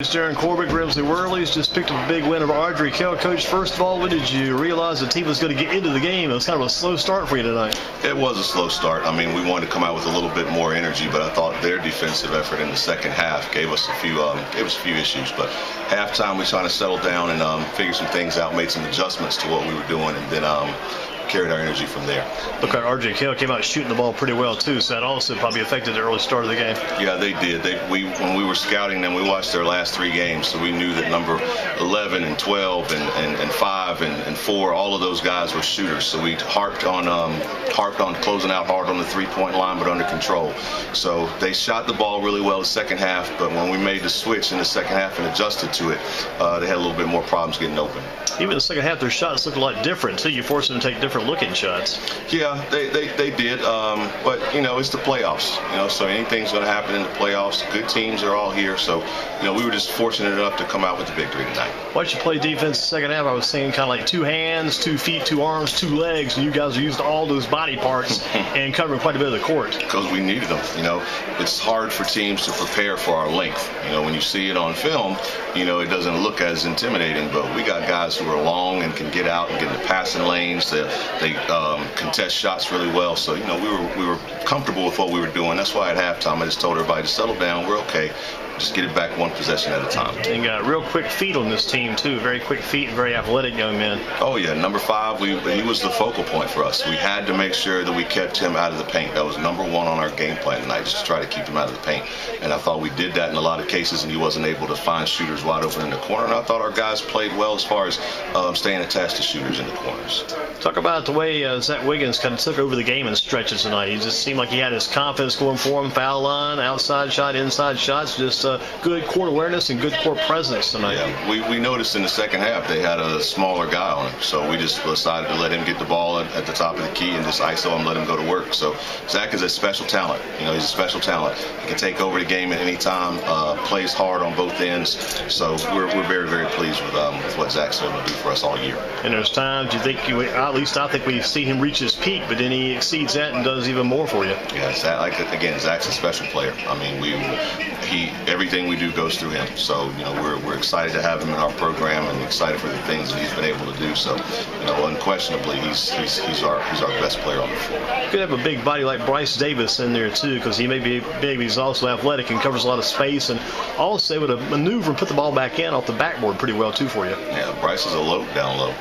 Coach Darren Corbett, Grimsley Whirlies just picked up a big win over Ardrey Kell. Coach, first of all, when did you realize the team was going to get into the game? It was kind of a slow start for you tonight. It was a slow start. I mean, we wanted to come out with a little bit more energy, but I thought their defensive effort in the second half gave us a few issues. But halftime, we trying to settle down and figure some things out, made some adjustments to what we were doing, and then carried our energy from there. Look like Ardrey Kell came out shooting the ball pretty well too, so that also probably affected the early start of the game. Yeah, they did. When we were scouting them, we watched their last three games, so we knew that number 11 and 12 and 5 and 4, all of those guys were shooters. So we harped on closing out hard on the three-point line, but under control. So they shot the ball really well the second half, but when we made the switch in the second half and adjusted to it, they had a little bit more problems getting open. Even in the second half, their shots looked a lot different too. You forced them to take different looking shots. Yeah, they did, but it's the playoffs, so anything's going to happen in the playoffs. The good teams are all here, so we were just fortunate enough to come out with the victory tonight. Watch you play defense the second half. I was saying kind of like 2 hands, 2 feet, 2 arms, 2 legs, and you guys used all those body parts and covering quite a bit of the court. Because we needed them. It's hard for teams to prepare for our length. When you see it on film, it doesn't look as intimidating, but we got guys who are long and can get out and get in the passing lanes. They contest shots really well, so we were comfortable with what we were doing. That's why at halftime I just told everybody to settle down. We're okay. Just get it back one possession at a time. And got real quick feet on this team too. Very quick feet and very athletic young men. Oh yeah, number 5, he was the focal point for us. We had to make sure that we kept him out of the paint. That was number 1 on our game plan tonight, just to try to keep him out of the paint. And I thought we did that in a lot of cases, and he wasn't able to find shooters wide open in the corner. And I thought our guys played well as far as staying attached to shooters in the corners. Talk about the way Zach Wiggins kind of took over the game in stretches tonight. He just seemed like he had his confidence going for him. Foul line, outside shot, inside shots, just good court awareness and good court presence tonight. Yeah, we noticed in the second half they had a smaller guy on him, so we just decided to let him get the ball at the top of the key and just ISO him, let him go to work. So Zach is a special talent. He's a special talent. He can take over the game at any time, plays hard on both ends. So we're very, very pleased with what Zach's able to do for us all year. And there's times you think, at least I think we see him reach his peak, but then he exceeds that and does even more for you. Yeah, Zach's a special player. I mean, everything we do goes through him. So, we're excited to have him in our program and excited for the things that he's been able to do. So, unquestionably, he's our best player on the floor. You could have a big body like Bryce Davis in there too, because he may be big, he's also athletic and covers a lot of space, and also able to maneuver and put the ball back in off the backboard pretty well too for you. Yeah, Bryce is a down low.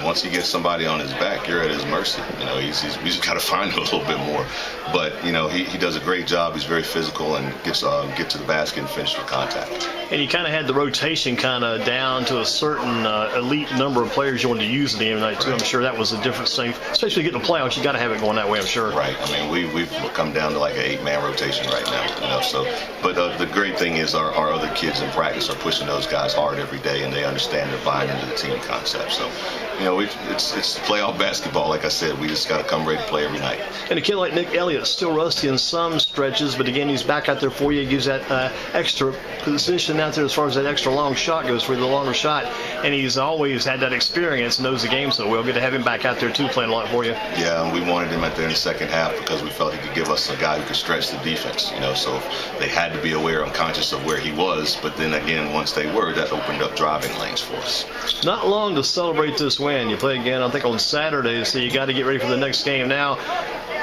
Once he gets somebody on his back, you're at his mercy. We just got to find him a little bit more. But he does a great job. He's very physical and gets to the basket and finish with contact. And you kind of had the rotation kind of down to a certain elite number of players you wanted to use in the game tonight too. I'm sure that was a difference thing, especially getting the playoffs. You got to have it going that way, I'm sure. Right. We've come down to like an 8-man rotation right now. But the great thing is our other kids in practice are pushing those guys hard every day, and they understand they're buying into the team concept. So, it's playoff basketball. Like I said, we just got to come ready to play every night. And a kid like Nick Elliott's still rusty in some stretches, but again, he's back out there for you. He gives that extra position out there as far as that extra long shot goes, for the longer shot. And he's always had that experience, knows the game so well. Good to have him back out there too, playing a lot for you. Yeah, and we wanted him out there in the second half because we felt he could give us a guy who could stretch the defense. So they had to be aware and conscious of where he was. But then again, once they were, that opened up driving lanes for us. Not long to celebrate this win. You play again, I think, on Saturday, so you got to get ready for the next game now.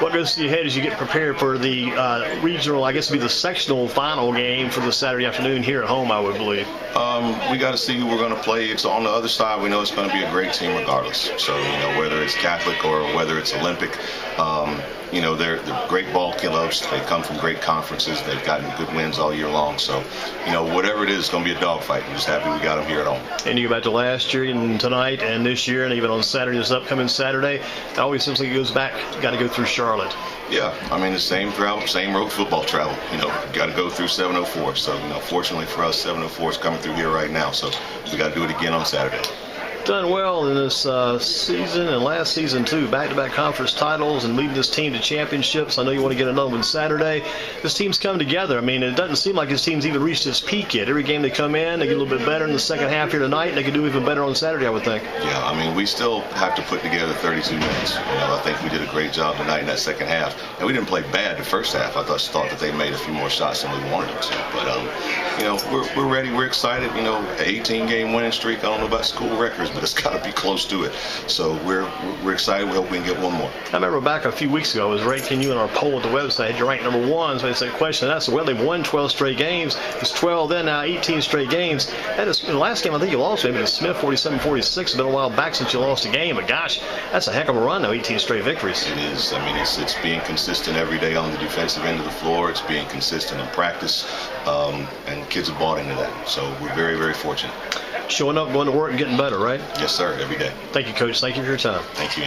What goes through your head as you get prepared for the regional, I guess it'd be the sectional final game for the Saturday afternoon here at home, I would believe? We got to see who we're going to play. It's on the other side. We know it's going to be a great team regardless. So, whether it's Catholic or whether it's Olympic, they're great ball clubs. They come from great conferences. They've gotten good wins all year long. So, whatever it is, it's going to be a dogfight. I'm just happy we got them here at home. And you go back to last year and tonight and this year and even on Saturday, this upcoming Saturday, it always seems like it goes back. You got to go through Charlotte. Yeah, the same travel, same road football travel. Got to go through 704. So, fortunately for us, 704 is coming through here right now. So we got to do it again on Saturday. done well in this season and last season too. Back-to-back conference titles and leading this team to championships. I know you want to get another one Saturday. This team's come together. I mean, it doesn't seem like this team's even reached its peak yet. Every game they come in, they get a little bit better in the second half here tonight, and they can do even better on Saturday, I would think. Yeah, I mean, we still have to put together 32 minutes. I think we did a great job tonight in that second half, and we didn't play bad the first half. I thought that they made a few more shots than we wanted them to. But we're ready. We're excited. An 18-game winning streak. I don't know about school records, but it's got to be close to it. So we're excited. We hope we can get one more. I remember back a few weeks ago, I was ranking you in our poll at the website. Had you ranked number 1, so I said question. That's well, they've won 12 straight games. It's 12 then, now 18 straight games. That is, in the last game, I think you lost maybe to Smith 47-46. It's been a while back since you lost a game, but gosh, that's a heck of a run, though. 18 straight victories. It is. I mean, it's being consistent every day on the defensive end of the floor. It's being consistent in practice, and kids have bought into that. So we're very, very fortunate. Showing up, going to work, and getting better, right? Yes, sir. Every day. Thank you, Coach. Thank you for your time. Thank you.